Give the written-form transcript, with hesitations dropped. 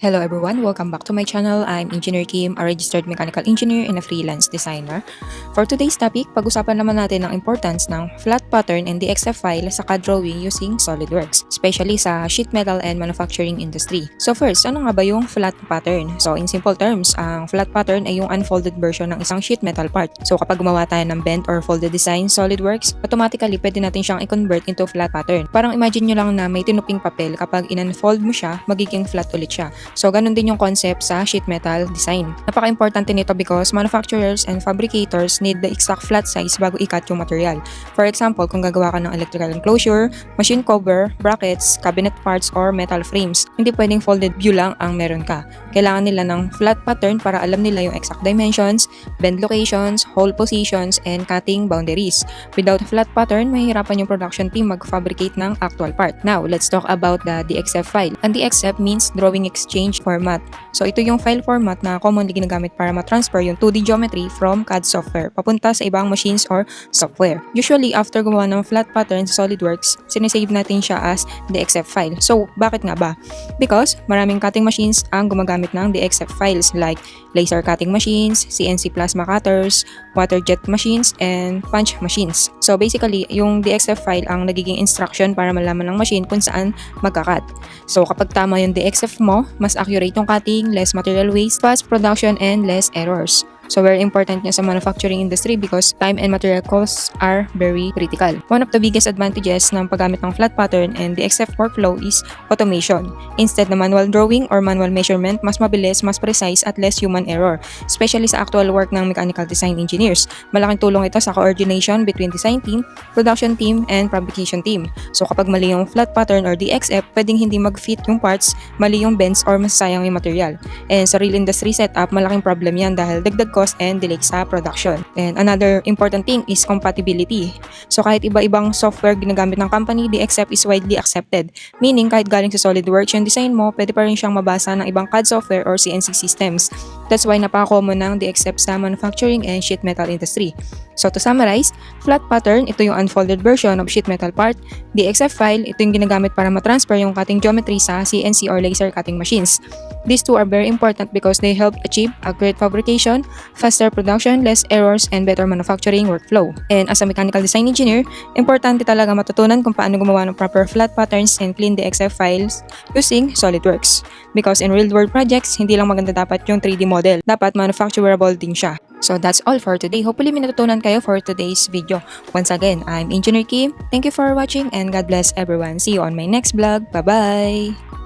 Hello everyone, welcome back to my channel. I'm Engineer Kim, a registered mechanical engineer and a freelance designer. For today's topic, pag-usapan naman natin ang importance ng flat pattern and DXF file sa CAD drawing using SolidWorks, especially sa sheet metal and manufacturing industry. So first, ano nga ba yung flat pattern? So in simple terms, ang flat pattern ay yung unfolded version ng isang sheet metal part. So kapag gumawa tayo ng bent or folded design SolidWorks, automatically pwede natin siyang i-convert into flat pattern. Parang imagine nyo lang na may tinuping papel, kapag in-unfold mo siya, magiging flat ulit siya. So, ganun din yung concept sa sheet metal design. Napaka-importante nito because manufacturers and fabricators need the exact flat size bago i-cut yung material. For example, kung gagawa ka ng electrical enclosure, machine cover, brackets, cabinet parts, or metal frames, hindi pwedeng folded view lang ang meron ka. Kailangan nila ng flat pattern para alam nila yung exact dimensions, bend locations, hole positions, and cutting boundaries. Without flat pattern, mahihirapan yung production team mag-fabricate ng actual part. Now, let's talk about the DXF file. Ang DXF means Drawing Exchange Format. So ito yung file format na commonly ginagamit para ma-transfer yung 2D geometry from CAD software papunta sa ibang machines or software. Usually, after gumawa ng flat pattern sa SolidWorks, sinesave natin siya as DXF file. So, bakit nga ba? Because maraming cutting machines ang gumagamit ng DXF files like laser cutting machines, CNC plasma cutters, water jet machines, and punch machines. So basically, yung DXF file ang nagiging instruction para malaman ng machine kung saan magka-cut. So kapag tama yung DXF mo, mas accurate yung cutting, less material waste, fast production, and less errors. So very important niya sa manufacturing industry because time and material costs are very critical. One of the biggest advantages ng paggamit ng flat pattern and the DXF workflow is automation. Instead na manual drawing or manual measurement, mas mabilis, mas precise at less human error. Especially sa actual work ng mechanical design engineers. Malaking tulong ito sa coordination between design team, production team, and fabrication team. So kapag mali yung flat pattern or DXF, pwedeng hindi mag-fit yung parts, mali yung bends or masasayang yung material. And sa real industry setup, malaking problem yan dahil dagdag cost and delay sa production. And another important thing is compatibility. So kahit iba-ibang software ginagamit ng company, DXF is widely accepted. Meaning kahit galing sa SolidWorks yung design mo, pwede pa rin siyang mabasa ng ibang CAD software or CNC systems. That's why napaka-common ng DXF sa manufacturing and sheet metal industry. So to summarize, flat pattern, ito yung unfolded version of sheet metal part. DXF file, ito yung ginagamit para matransfer yung cutting geometry sa CNC or laser cutting machines. These two are very important because they help achieve accurate fabrication, faster production, less errors, and better manufacturing workflow. And as a mechanical design engineer, importante talaga matutunan kung paano gumawa ng proper flat patterns and clean DXF files using SolidWorks. Because in real-world projects, hindi lang maganda dapat yung 3D model. Dapat manufacturable din siya. So that's all for today. Hopefully may natutunan kayo for today's video. Once again, I'm Engineer Kim. Thank you for watching and God bless everyone. See you on my next vlog. Bye-bye!